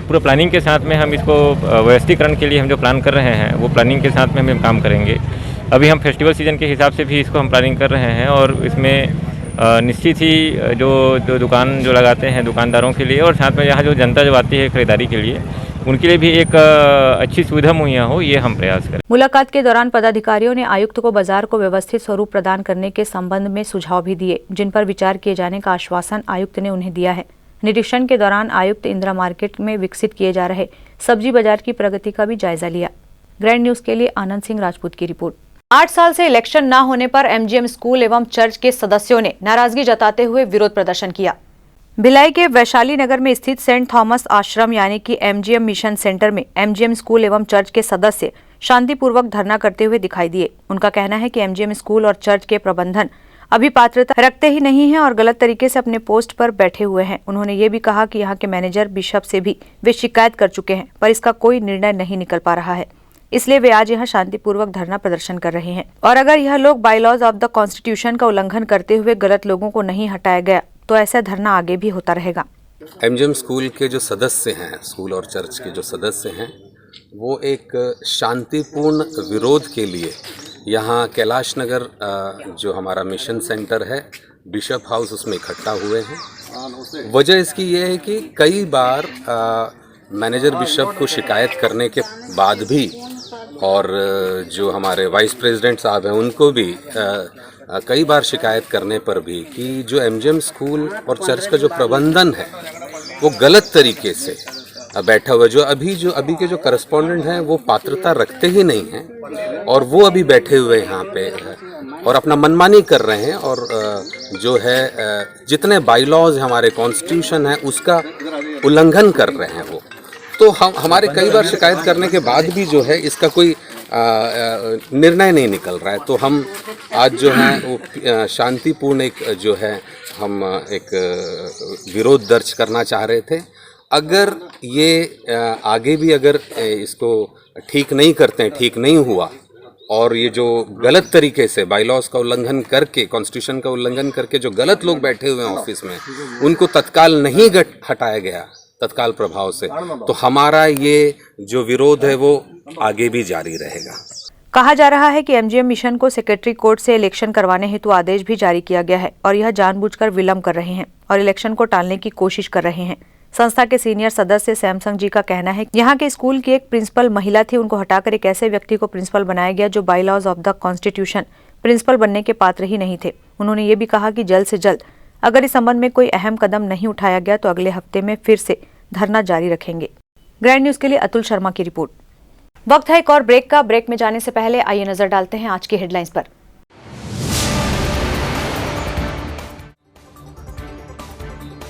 पूरा प्लानिंग के साथ में हम इसको व्यवस्थीकरण के लिए हम जो प्लान कर रहे हैं वो प्लानिंग के साथ में हम काम करेंगे। अभी हम फेस्टिवल सीजन के हिसाब से भी इसको हम प्लानिंग कर रहे हैं और इसमें निश्चित ही जो दुकान जो लगाते हैं दुकानदारों के लिए और साथ में यहाँ जो जनता जो आती है खरीदारी के लिए उनके लिए भी एक अच्छी सुविधा मुहैया हो, ये हम प्रयास करें। मुलाकात के दौरान पदाधिकारियों ने आयुक्त को बाजार को व्यवस्थित स्वरूप प्रदान करने के संबंध में सुझाव भी दिए, जिन पर विचार किए जाने का आश्वासन आयुक्त ने उन्हें दिया है। निरीक्षण के दौरान आयुक्त इंदिरा मार्केट में विकसित किए जा रहे सब्जी बाजार की प्रगति का भी जायजा लिया। ग्रैंड न्यूज के लिए आनंद सिंह राजपूत की रिपोर्ट। 8 साल से इलेक्शन न होने पर एमजीएम स्कूल एवं चर्च के सदस्यों ने नाराजगी जताते हुए विरोध प्रदर्शन किया। भिलाई के वैशाली नगर में स्थित सेंट थॉमस आश्रम यानी कि एमजीएम मिशन सेंटर में एमजीएम स्कूल एवं चर्च के सदस्य शांतिपूर्वक धरना करते हुए दिखाई दिए। उनका कहना है कि एमजीएम स्कूल और चर्च के प्रबंधन अभी पात्रता रखते ही नहीं है और गलत तरीके से अपने पोस्ट पर बैठे हुए हैं। उन्होंने ये भी कहा कि यहाँ के मैनेजर बिशप से भी वे शिकायत कर चुके हैं, पर इसका कोई निर्णय नहीं निकल पा रहा है, इसलिए वे आज यहाँ शांतिपूर्वक धरना प्रदर्शन कर रहे हैं। और अगर यह लोग बायलॉज ऑफ द कॉन्स्टिट्यूशन का उल्लंघन करते हुए गलत लोगों को नहीं हटाया गया तो ऐसा धरना आगे भी होता रहेगा। एमजीएम स्कूल के जो सदस्य हैं, स्कूल और चर्च के जो सदस्य हैं, वो एक शांतिपूर्ण विरोध के लिए यहाँ कैलाश नगर जो हमारा मिशन सेंटर है, बिशप हाउस, उसमें इकट्ठा हुए हैं। वजह इसकी ये है कि कई बार मैनेजर बिशप को शिकायत करने के बाद भी और जो हमारे वाइस प्रेसिडेंट साहब हैं उनको भी कई बार शिकायत करने पर भी कि जो एमजीएम स्कूल और चर्च का जो प्रबंधन है वो गलत तरीके से बैठा हुआ, जो अभी के जो करस्पॉन्डेंट हैं वो पात्रता रखते ही नहीं हैं और वो अभी बैठे हुए यहाँ पे और अपना मनमानी कर रहे हैं और जो है जितने बाईलॉज हमारे कॉन्स्टिट्यूशन है उसका उल्लंघन कर रहे हैं वो। तो हमारे कई बार शिकायत करने के बाद भी जो है इसका कोई निर्णय नहीं निकल रहा है। तो हम आज जो है वो शांतिपूर्ण एक जो है हम एक विरोध दर्ज करना चाह रहे थे। अगर ये आगे भी अगर इसको ठीक नहीं करते हैं, ठीक नहीं हुआ और ये जो गलत तरीके से बाईलॉज का उल्लंघन करके, कॉन्स्टिट्यूशन का उल्लंघन करके जो गलत लोग बैठे हुए हैं ऑफिस में उनको तत्काल नहीं हटाया गया तत्काल प्रभाव से, तो हमारा ये जो विरोध है वो आगे भी जारी रहेगा। कहा जा रहा है कि एमजीएम मिशन को सेक्रेटरी कोर्ट से इलेक्शन करवाने हेतु आदेश भी जारी किया गया है और यह जानबूझकर विलंब कर रहे हैं और इलेक्शन को टालने की कोशिश कर रहे हैं। संस्था के सीनियर सदस्य सैमसंग जी का कहना है कि यहाँ के स्कूल की एक प्रिंसिपल महिला थी, उनको हटाकर एक ऐसे व्यक्ति को प्रिंसिपल बनाया गया जो bylaws of the constitution principal बनने के पात्र ही नहीं थे। उन्होंने ये भी कहा कि जल्द से जल्द अगर इस संबंध में कोई अहम कदम नहीं उठाया गया तो अगले हफ्ते में फिर से धरना जारी रखेंगे। ग्रैंड न्यूज के लिए अतुल शर्मा की रिपोर्ट। वक्त है एक और ब्रेक का। ब्रेक में जाने से पहले आइए नजर डालते हैं आज की हेडलाइंस पर।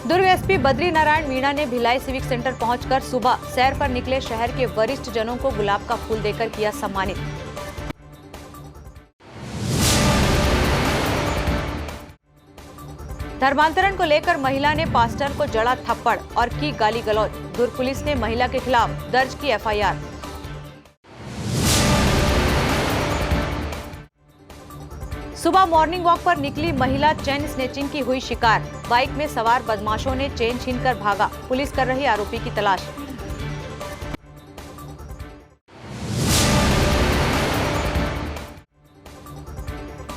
दुर्ग एसपी बद्री नारायण मीणा ने भिलाई सिविक सेंटर पहुंचकर सुबह सैर पर निकले शहर के वरिष्ठ जनों को गुलाब का फूल देकर किया सम्मानित। धर्मांतरण को लेकर महिला ने पास्टर को जड़ा थप्पड़ और की गाली गलौज। दुर्ग पुलिस ने महिला के खिलाफ दर्ज की एफआईआर। सुबह मॉर्निंग वॉक पर निकली महिला चेन स्नेचिंग की हुई शिकार। बाइक में सवार बदमाशों ने चेन छीनकर भागा। पुलिस कर रही आरोपी की तलाश।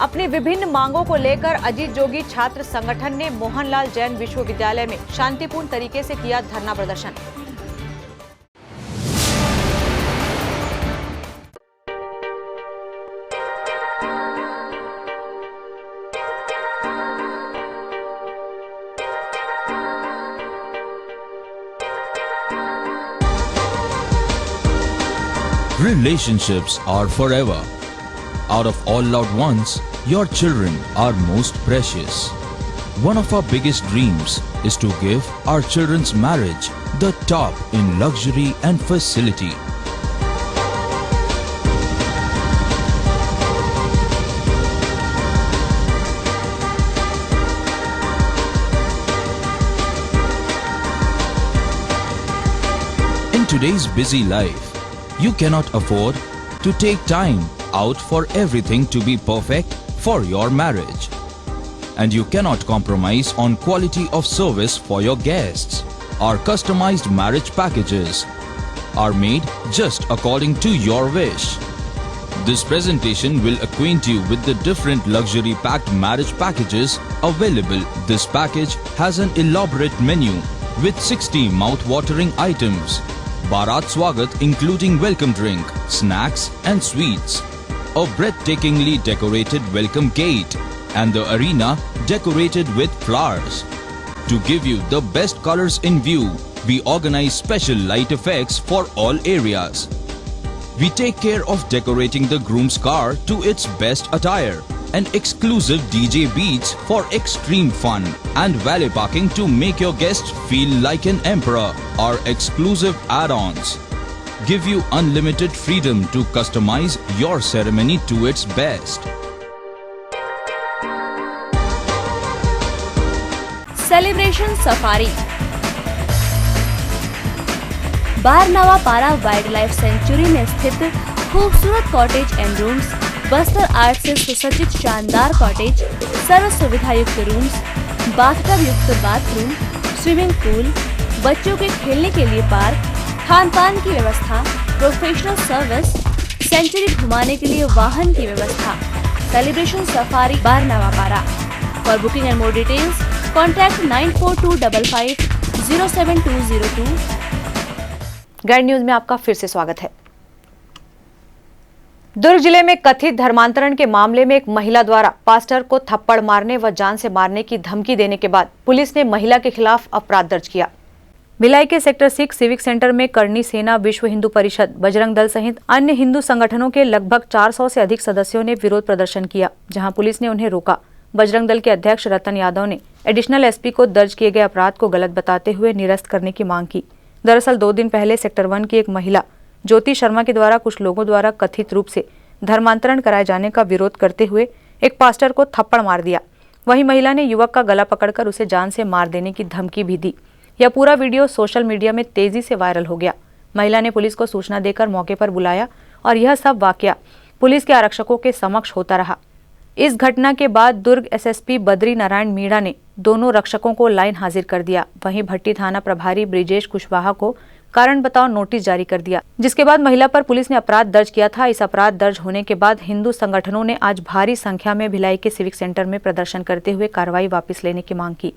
अब अपनी विभिन्न मांगों को लेकर अजीत जोगी छात्र संगठन ने मोहनलाल जैन विश्वविद्यालय में शांतिपूर्ण तरीके से किया धरना प्रदर्शन। Relationships are forever. Out of all loved ones, your children are most precious. One of our biggest dreams is to give our children's marriage the top in luxury and facility. In today's busy life, you cannot afford to take time out for everything to be perfect for your marriage. And you cannot compromise on quality of service for your guests. Our customized marriage packages are made just according to your wish. This presentation will acquaint you with the different luxury packed marriage packages available. This package has an elaborate menu with 60 mouth-watering items. Bharat Swagat including welcome drink, snacks and sweets. A breathtakingly decorated welcome gate and the arena decorated with flowers. To give you the best colors in view, we organize special light effects for all areas. We take care of decorating the groom's car to its best attire and exclusive DJ beats for extreme fun and valet parking to make your guests feel like an emperor. Our exclusive add-ons give you unlimited freedom to customize your ceremony to its best. Celebration safari Barnawapara wildlife sanctuary में स्थित खूबसूरत cottage and rooms, Bastar art से सुसज्जित शानदार cottage, सर्व सुविधा युक्त rooms, bathtub युक्त बाथरूम, स्विमिंग पूल, बच्चों के खेलने के लिए पार्क, खान-पान की व्यवस्था, प्रोफेशनल सर्विस, सेंचुरी घुमाने के लिए वाहन की व्यवस्था। सेलिब्रेशन सफारी बारनवा पारा। For booking and more details contact 9425507202। Guide news में आपका फिर से स्वागत है। दुर्ग जिले में कथित धर्मांतरण के मामले में एक महिला द्वारा पास्टर को थप्पड़ मारने व जान से मारने की धमकी देने के बाद पुलिस ने महिला के खिलाफ अपराध दर्ज किया। भिलाई के सेक्टर 6 सिविक सेंटर में करणी सेना, विश्व हिंदू परिषद, बजरंग दल सहित अन्य हिंदू संगठनों के लगभग 400 से अधिक सदस्यों ने विरोध प्रदर्शन किया, जहां पुलिस ने उन्हें रोका। बजरंग दल के अध्यक्ष रतन यादव ने एडिशनल एसपी को दर्ज किए गए अपराध को गलत बताते हुए निरस्त करने की मांग की। दरअसल 2 दिन पहले सेक्टर 1 की एक महिला ज्योति शर्मा के द्वारा कुछ लोगों द्वारा कथित रूप से धर्मांतरण कराए जाने का विरोध करते हुए एक पास्टर को थप्पड़ मार दिया। वहीं महिला ने युवक का गला पकड़कर उसे जान से मार देने की धमकी भी दी। यह पूरा वीडियो सोशल मीडिया में तेजी से वायरल हो गया। महिला ने पुलिस को सूचना देकर मौके पर बुलाया और यह सब वाकया पुलिस के आरक्षकों के समक्ष होता रहा। इस घटना के बाद दुर्ग एसएसपी बद्री नारायण मीणा ने दोनों रक्षकों को लाइन हाजिर कर दिया। वहीं भट्टी थाना प्रभारी ब्रिजेश कुशवाहा को कारण बताओ नोटिस जारी कर दिया, जिसके बाद महिला पर पुलिस ने अपराध दर्ज किया था। इस अपराध दर्ज होने के बाद हिंदू संगठनों ने आज भारी संख्या में भिलाई के सिविक सेंटर में प्रदर्शन करते हुए कार्रवाई वापस लेने की मांग की।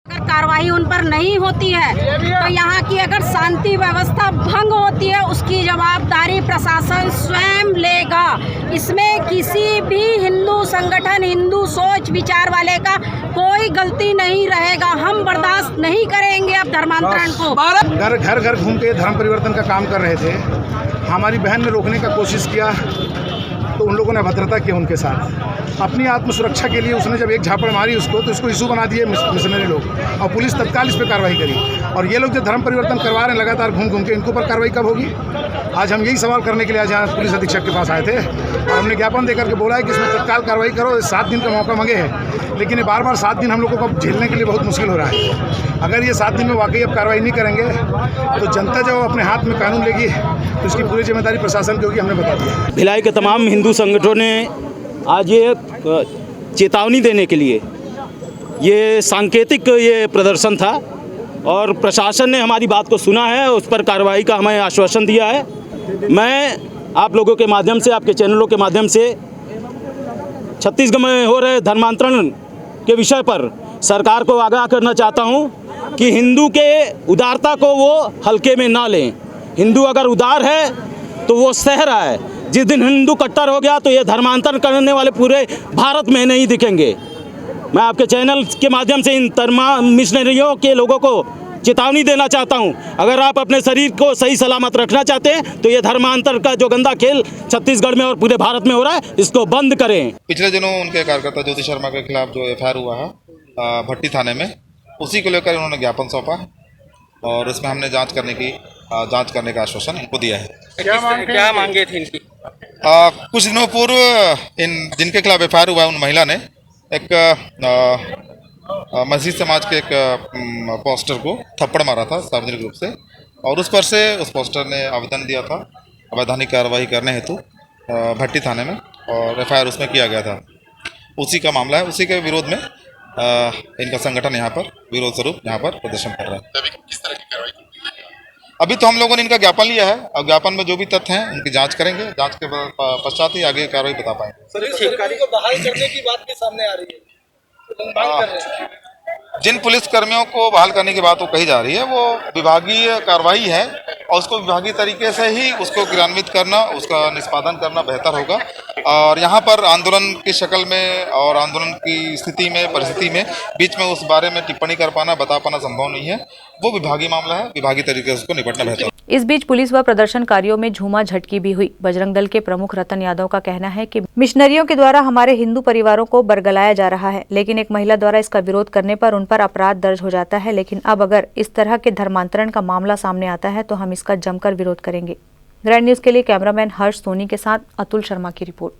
अगर कार्रवाई उन पर नहीं होती है तो यहाँ की अगर शांति व्यवस्था भंग होती है उसकी जवाबदारी प्रशासन स्वयं लेगा। इसमें किसी भी हिंदू संगठन, हिंदू सोच विचार वाले का कोई गलती नहीं रहेगा। हम बर्दाश्त नहीं करेंगे अब धर्मांतरण को। घर घर घूम के धर्म परिवर्तन का काम कर रहे थे। हमारी बहन ने रोकने का कोशिश किया तो उन लोगों ने अभद्रता की उनके साथ। अपनी आत्म सुरक्षा के लिए उसने जब एक झापड़ मारी उसको, तो इसको इशू बना दिए मिशनरी लोग और पुलिस तत्काल इस पर कार्रवाई करी। और ये लोग जो धर्म परिवर्तन करवा रहे हैं लगातार घूम घूम के, इनके ऊपर कार्रवाई कब होगी? आज हम यही सवाल करने के लिए आज यहाँ पुलिस अधीक्षक के पास आए थे और हमने ज्ञापन देकर के बोला है कि इसमें तत्काल कार्रवाई करो। 7 दिन का मौका मांगे हैं, लेकिन ये बार 7 दिन हम लोगों को झेलने के लिए बहुत मुश्किल हो रहा है। अगर ये 7 दिन में वाकई अब कार्रवाई नहीं करेंगे तो जनता जब अपने हाथ में कानून लेगी तो इसकी पूरी जिम्मेदारी प्रशासन की होगी, हमने बता दिया। भिलाई के तमाम हिंदू संगठनों ने आज ये चेतावनी देने के लिए ये सांकेतिक ये प्रदर्शन था और प्रशासन ने हमारी बात को सुना है, उस पर कार्रवाई का हमें आश्वासन दिया है। मैं आप लोगों के माध्यम से, आपके चैनलों के माध्यम से छत्तीसगढ़ में हो रहे धर्मांतरण के विषय पर सरकार को आगाह करना चाहता हूं कि हिंदू के उदारता को वो हल्के में ना लें। हिंदू अगर उदार है तो वो सह रहा है। जिस दिन हिंदू कट्टर हो गया तो ये धर्मांतरण करने वाले पूरे भारत में नहीं दिखेंगे। मैं आपके चैनल के माध्यम से इन मिशनरियों के लोगों को चेतावनी देना चाहता हूं, अगर आप अपने शरीर को सही सलामत रखना चाहते हैं तो ये धर्मांतर का जो गंदा खेल छत्तीसगढ़ में और पूरे भारत में हो रहा है, इसको बंद करें। पिछले दिनों उनके कार्यकर्ता ज्योति शर्मा के खिलाफ जो एफआईआर हुआ है भट्टी थाने में, उसी को लेकर उन्होंने ज्ञापन सौंपा है और इसमें हमने जांच करने का आश्वासन इनको दिया है। क्या मांगे थी इनकी? कुछ दिनों पूर्व जिनके खिलाफ एफआईआर हुआ है उन महिला ने एक मस्जिद समाज के एक पोस्टर को थप्पड़ मारा था सार्वजनिक रूप से, और उस पर से उस पोस्टर ने आवेदन दिया था अवैधानिक कार्रवाई करने हेतु भट्टी थाने में, और एफआईआर उसमें किया गया था। उसी का मामला है, उसी के विरोध में इनका संगठन यहाँ पर विरोध स्वरूप यहाँ पर प्रदर्शन कर रहा है। किस तरह की कार्रवाई? अभी तो हम लोगों ने इनका ज्ञापन लिया है और ज्ञापन में जो भी तथ्य हैं उनकी जांच करेंगे। जांच के पश्चात ही आगे कार्रवाई बता पाएंगे। सर, अधिकारी को बहाल करने की बात भी सामने आ रही है। जिन पुलिस कर्मियों को बहाल करने की बात वो कही जा रही है वो विभागीय कार्रवाई है और उसको विभागीय तरीके से ही उसको क्रियान्वित करना, उसका निष्पादन करना बेहतर होगा। और यहाँ पर आंदोलन की शक्ल में और आंदोलन की स्थिति में, परिस्थिति में बीच में उस बारे में टिप्पणी कर पाना, बता पाना संभव नहीं है। वो विभागीय मामला है, विभागीय तरीके से उसको निपटना बेहतर। इस बीच पुलिस व प्रदर्शनकारियों में झूमा झटकी भी हुई। बजरंग दल के प्रमुख रतन यादव का कहना है कि मिशनरियों के द्वारा हमारे हिंदू परिवारों को बरगलाया जा रहा है, लेकिन एक महिला द्वारा इसका विरोध करने पर उन पर अपराध दर्ज हो जाता है। लेकिन अब अगर इस तरह के धर्मांतरण का मामला सामने आता है तो हम इसका जमकर विरोध करेंगे। ग्रैंड न्यूज के लिए कैमरामैन हर्ष सोनी के साथ अतुल शर्मा की रिपोर्ट।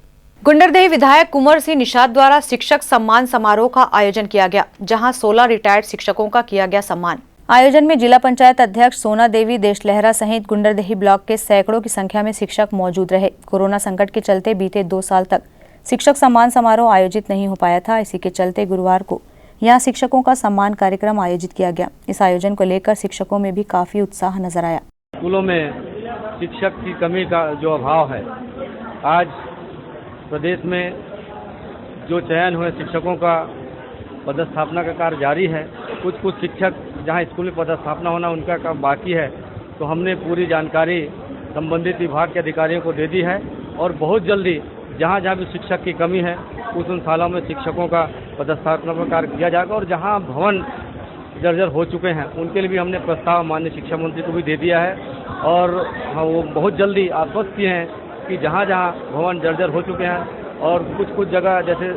गुंडरदेही विधायक कुंवर सिंह निषाद द्वारा शिक्षक सम्मान समारोह का आयोजन किया गया, जहां 16 रिटायर्ड शिक्षकों का किया गया सम्मान। आयोजन में जिला पंचायत अध्यक्ष सोना देवी देशलहरा सहित गुंडरदेही ब्लॉक के सैकड़ों की संख्या में शिक्षक मौजूद रहे। कोरोना संकट के चलते बीते 2 साल तक शिक्षक सम्मान समारोह आयोजित नहीं हो पाया था। इसी के चलते गुरुवार को यहां शिक्षकों का सम्मान कार्यक्रम आयोजित किया गया। इस आयोजन को लेकर शिक्षकों में भी काफी उत्साह नजर आया। स्कूलों में शिक्षक की कमी का जो अभाव है, आज प्रदेश में जो चयन हुए शिक्षकों का पदस्थापना का कार्य जारी है। कुछ शिक्षक जहां स्कूल में पदस्थापना होना उनका काम बाकी है, तो हमने पूरी जानकारी संबंधित विभाग के अधिकारियों को दे दी है और बहुत जल्दी जहां जहां भी शिक्षक की कमी है उन शालाओं में शिक्षकों का पदस्थापना का कार्य किया जाएगा। और जहां भवन जर्जर हो चुके हैं उनके लिए भी हमने प्रस्ताव माननीय शिक्षा मंत्री को भी दे दिया है और वो बहुत जल्दी आश्वस्त किए हैं कि जहाँ जहाँ भवन जर्जर हो चुके हैं और कुछ जगह जैसे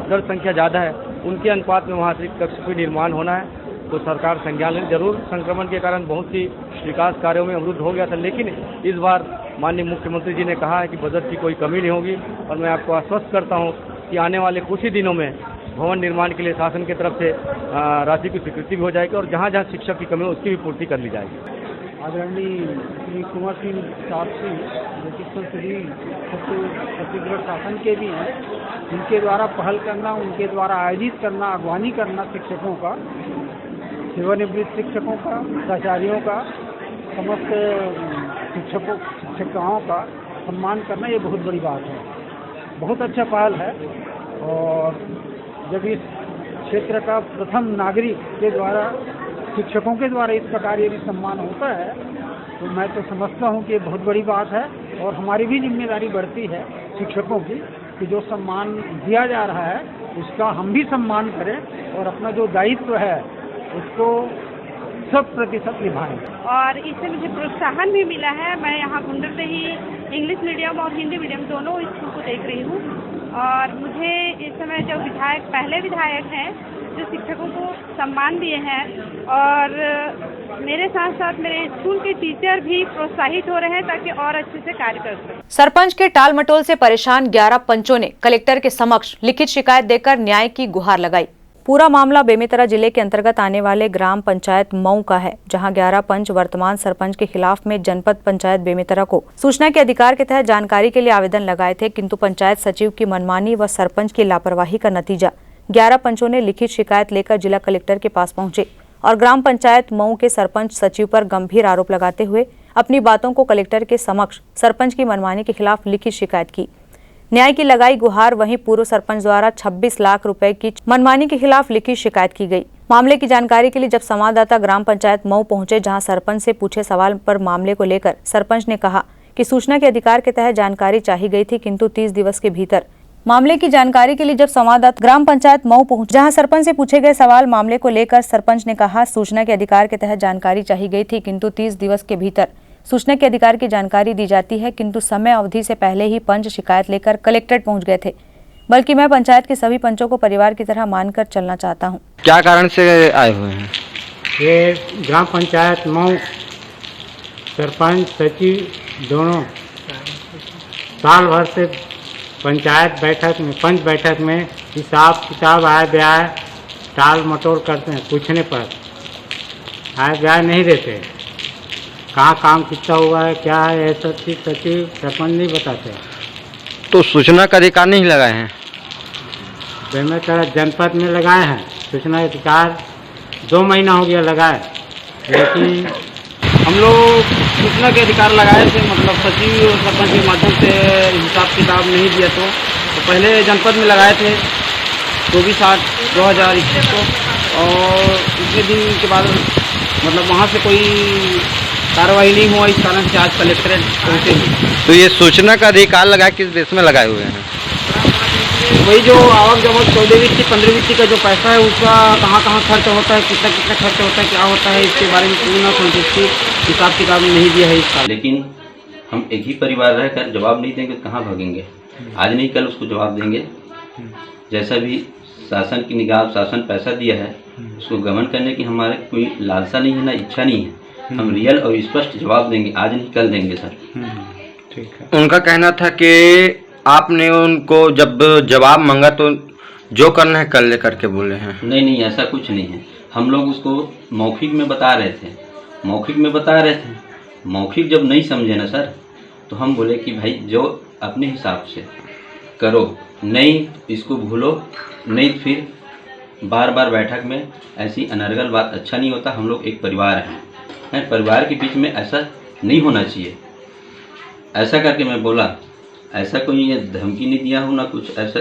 दर्ज संख्या ज़्यादा है उनके अनुपात में वहाँ से कक्ष का निर्माण होना है, तो सरकार संज्ञान लें। जरूर संक्रमण के कारण बहुत सी विकास कार्यों में अवरुद्ध हो गया था, लेकिन इस बार माननीय मुख्यमंत्री जी ने कहा है कि बजट की कोई कमी नहीं होगी और मैं आपको आश्वस्त करता हूँ कि आने वाले कुछ ही दिनों में भवन निर्माण के लिए शासन की तरफ से राशि की स्वीकृति भी हो जाएगी और जहाँ जहाँ शिक्षक की कमी है उसकी भी पूर्ति कर ली जाएगी। आदरणीय श्री कुंवर सिंह साहब सिंह जो कि संसदीय छत्तीसगढ़ शासन के भी हैं, उनके द्वारा पहल करना, उनके द्वारा आयोजित करना, अगवानी करना शिक्षकों का, सेवानिवृत्त शिक्षकों का, प्राचार्यों का, समस्त शिक्षिकाओं का सम्मान करना, ये बहुत बड़ी बात है। बहुत अच्छा पहल है और जब इस क्षेत्र का प्रथम नागरिक के द्वारा, शिक्षकों के द्वारा इस प्रकार यदि सम्मान होता है तो मैं तो समझता हूँ कि बहुत बड़ी बात है और हमारी भी जिम्मेदारी बढ़ती है शिक्षकों की कि जो सम्मान दिया जा रहा है उसका हम भी सम्मान करें और अपना जो दायित्व है उसको 100% निभाएं। और इससे मुझे प्रोत्साहन भी मिला है। मैं यहाँ गुंडरदेही इंग्लिश मीडियम और हिंदी मीडियम दोनों स्कूल को देख रही हूँ और मुझे इस समय जो पहले विधायक हैं जो शिक्षकों को सम्मान दिए हैं और मेरे साथ साथ मेरे स्कूल के टीचर भी प्रोत्साहित हो रहे हैं ताकि और अच्छे से कार्य कर सकें। सरपंच के टाल मटोल से परेशान 11 पंचों ने कलेक्टर के समक्ष लिखित शिकायत देकर न्याय की गुहार लगाई। पूरा मामला बेमेतरा जिले के अंतर्गत आने वाले ग्राम पंचायत मऊ का है, जहां 11 पंच वर्तमान सरपंच के खिलाफ में जनपद पंचायत बेमेतरा को सूचना के अधिकार के तहत जानकारी के लिए आवेदन लगाए थे, किंतु पंचायत सचिव की मनमानी व सरपंच की लापरवाही का नतीजा 11 पंचों ने लिखित शिकायत लेकर जिला कलेक्टर के पास पहुंचे और ग्राम पंचायत मऊ के सरपंच सचिव पर गंभीर आरोप लगाते हुए अपनी बातों को कलेक्टर के समक्ष सरपंच की मनमानी के खिलाफ लिखित शिकायत की। न्याय की लगाई गुहार। वहीं पूर्व सरपंच द्वारा 26 लाख रुपए की मनमानी के खिलाफ लिखित शिकायत की गई। मामले की जानकारी के लिए जब संवाददाता ग्राम पंचायत मऊ पहुंचे, जहां सरपंच से पूछे सवाल पर मामले को लेकर सरपंच ने कहा कि सूचना के अधिकार के तहत जानकारी चाहिए गई थी, किंतु 30 दिवस के भीतर। मामले की जानकारी के लिए जब संवाददाता ग्राम पंचायत मऊ पहुंचे, जहां सरपंच से पूछे गए सवाल मामले को लेकर सरपंच ने कहा सूचना के अधिकार के तहत जानकारी चाहिए गई थी, किंतु 30 दिवस के भीतर सूचना के अधिकार की जानकारी दी जाती है, किंतु समय अवधि से पहले ही पंच शिकायत लेकर कलेक्ट्रेट पहुंच गए थे। बल्कि मैं पंचायत के सभी पंचों को परिवार की तरह मानकर चलना चाहता हूं। क्या कारण से आए हुए हैं? ये ग्राम पंचायत मऊ सरपंच सचिव दोनों साल भर से पंचायत बैठक में, पंच बैठक में हिसाब किताब आय व्यय टाल मटोल करते हैं। पूछने पर आय व्यय नहीं देते, कहाँ काम कितना हुआ है, क्या है, ऐसा चीज सचिव सरपंच नहीं बताते। तो सूचना का अधिकार नहीं लगाए हैं? बेमेतरा जनपद में लगाए हैं सूचना अधिकार, 2 महीना हो गया लगाए, लेकिन हम लोग सूचना के अधिकार लगाए थे, मतलब सचिव और सरपंच के माध्यम से हिसाब किताब नहीं दिया तो पहले जनपद में लगाए थे 24/8/2021 को, और इतने दिन के बाद मतलब वहाँ से कोई कार्रवाई नहीं हुआ, इस कारण से आज कलेक्ट्रेट पहुँचे हैं। तो ये सूचना का अधिकार लगा किस बेस में लगाए हुए हैं? वही जो आवक जमा 14 वित्ती 15 वित्ती का जो पैसा है उसका कहाँ खर्च होता है, कितना खर्च होता है, क्या होता है, इसके बारे में पूर्ण संतुष्टि हिसाब किताब नहीं दिया है इसका। लेकिन हम एक ही परिवार रहकर जवाब नहीं देंगे तो कहाँ भागेंगे? आज नहीं कल उसको जवाब देंगे। जैसा भी शासन की निगाह, शासन पैसा दिया है उसको गमन करने की हमारे कोई लालसा नहीं है, ना इच्छा नहीं है। हम रियल और स्पष्ट जवाब देंगे, आज नहीं कल देंगे सर। ठीक है। उनका कहना था कि आपने उनको जब जवाब मांगा तो जो करना है कर ले करके बोले हैं। नहीं, ऐसा कुछ नहीं है। हम लोग उसको मौखिक में बता रहे थे, मौखिक जब नहीं समझे ना सर, तो हम बोले कि भाई जो अपने हिसाब से करो, नहीं इसको भूलो, नहीं फिर बार बार बैठक में ऐसी अनर्गल बात अच्छा नहीं होता। हम लोग एक परिवार हैं, परिवार के बीच में ऐसा नहीं होना चाहिए। ऐसा करके मैं बोला, ऐसा कोई ये धमकी नहीं दिया हूँ ना कुछ ऐसा।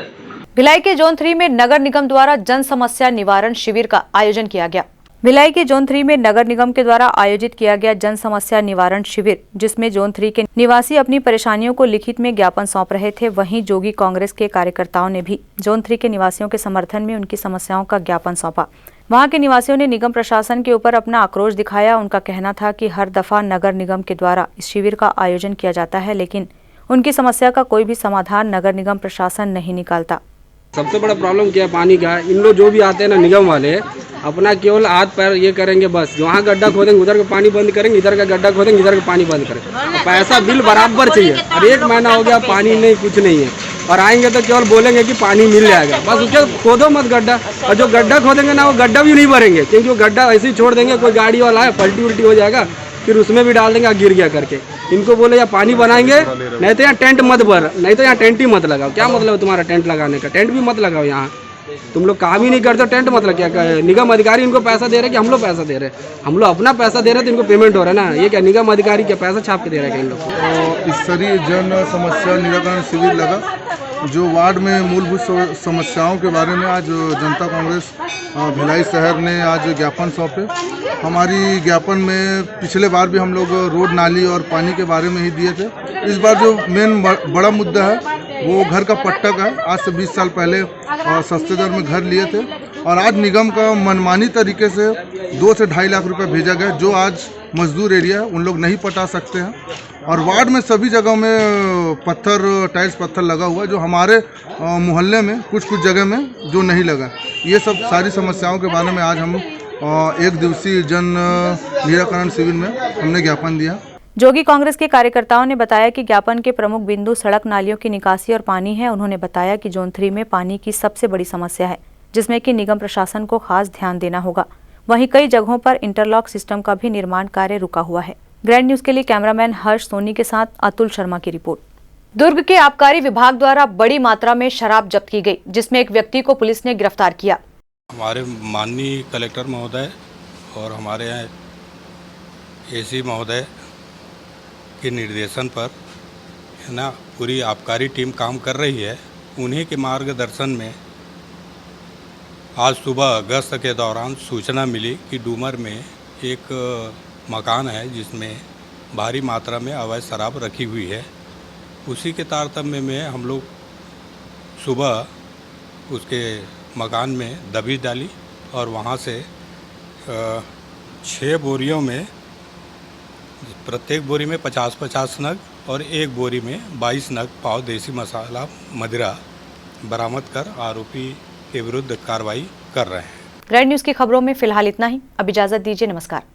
भिलाई के जोन 3 में नगर निगम द्वारा जन समस्या निवारण शिविर का आयोजन किया गया। भिलाई के जोन 3 में नगर निगम के द्वारा आयोजित किया गया जन समस्या निवारण शिविर, जिसमें जोन 3 के निवासी अपनी परेशानियों को लिखित में ज्ञापन सौंप रहे थे। वहीं जोगी कांग्रेस के कार्यकर्ताओं ने भी जोन 3 के निवासियों के समर्थन में उनकी समस्याओं का ज्ञापन सौंपा। वहां के निवासियों ने निगम प्रशासन के ऊपर अपना आक्रोश दिखाया। उनका कहना था कि हर दफा नगर निगम के द्वारा इस शिविर का आयोजन किया जाता है, लेकिन उनकी समस्या का कोई भी समाधान नगर निगम प्रशासन नहीं निकालता। सबसे बड़ा प्रॉब्लम क्या है? पानी का। इन लोग जो भी आते हैं ना निगम वाले, अपना केवल हाथ पैर ये करेंगे बस, जहाँ गड्ढा खोदेंगे उधर का पानी बंद करेंगे, इधर का गड्ढा खोदेंगे इधर का पानी बंद करेंगे। पैसा बिल बराबर चाहिए, और 1 महीना हो गया पानी नहीं, कुछ नहीं है। और आएंगे तो केवल बोलेंगे कि पानी मिल जाएगा, बस उसके खोदो मत गड्ढा। और जो गड्ढा खोदेंगे ना वो गड्ढा भी नहीं भरेंगे, क्योंकि वो गड्ढा ऐसे ही छोड़ देंगे, कोई गाड़ी वाला है पलटी उल्टी हो जाएगा, फिर उसमें भी डाल देंगे गिर गया करके। इनको बोले या पानी बनाएंगे, नहीं तो यहाँ टेंट मत भर, नहीं तो यहाँ टेंट ही मत लगाओ। क्या मतलब है तुम्हारा टेंट लगाने का? टेंट भी मत लगाओ यहाँ, तुम लोग काम ही नहीं करते, टेंट मत लगा। क्या निगम अधिकारी इनको पैसा दे रहे कि हम लोग पैसा दे रहे हैं? हम लोग अपना पैसा दे रहे हैं तो इनको पेमेंट हो रहा है ना। ये क्या निगम अधिकारी क्या पैसा छाप के दे रहे हैं इन लोग? इस स्तरीय जन समस्या निराकरण शिविर लगा, जो वार्ड में मूलभूत समस्याओं के बारे में आज जनता कांग्रेस भिलाई शहर ने आज ज्ञापन सौंपे। हमारी ज्ञापन में पिछले बार भी हम लोग रोड नाली और पानी के बारे में ही दिए थे। इस बार जो मेन बड़ा मुद्दा है वो घर का पट्टा का है। आज से 20 साल पहले सस्ते दर में घर लिए थे, और आज निगम का मनमानी तरीके से 2 से 2.5 लाख रुपए भेजा गया, जो आज मजदूर एरिया है उन लोग नहीं पटा सकते हैं। और वार्ड में सभी जगह में टाइल्स पत्थर लगा हुआ है, जो हमारे मोहल्ले में कुछ जगह में जो नहीं लगा। ये सब सारी समस्याओं के बारे में आज हम 1 दिवसीय जन निराकरण शिविर में हमने ज्ञापन दिया। जोगी कांग्रेस के कार्यकर्ताओं ने बताया कि ज्ञापन के प्रमुख बिंदु सड़क नालियों की निकासी और पानी है। उन्होंने बताया कि जोन 3 में पानी की सबसे बड़ी समस्या है, जिसमें कि निगम प्रशासन को खास ध्यान देना होगा। वहीं कई जगहों पर इंटरलॉक सिस्टम का भी निर्माण कार्य रुका हुआ है। ग्रैंड न्यूज के लिए कैमरामैन हर्ष सोनी के साथ अतुल शर्मा की रिपोर्ट। दुर्ग के आबकारी विभाग द्वारा बड़ी मात्रा में शराब जब्त की गई, जिसमें एक व्यक्ति को पुलिस ने गिरफ्तार किया। हमारे माननीय कलेक्टर महोदय और हमारे यहाँ एसी महोदय के निर्देशन पर है ना पूरी आबकारी टीम काम कर रही है। उन्हीं के मार्गदर्शन में आज सुबह गश्त के दौरान सूचना मिली कि डूमर में एक मकान है जिसमें भारी मात्रा में अवैध शराब रखी हुई है। उसी के तारतम्य में हम लोग सुबह उसके मकान में दबिश डाली और वहाँ से 6 बोरियों में, प्रत्येक बोरी में 50-50 नग और एक बोरी में 22 नग पाव देसी मसाला मदिरा बरामद कर आरोपी के विरुद्ध कार्रवाई कर रहे हैं। ग्रैंड न्यूज़ की खबरों में फिलहाल इतना ही। अब इजाजत दीजिए। नमस्कार।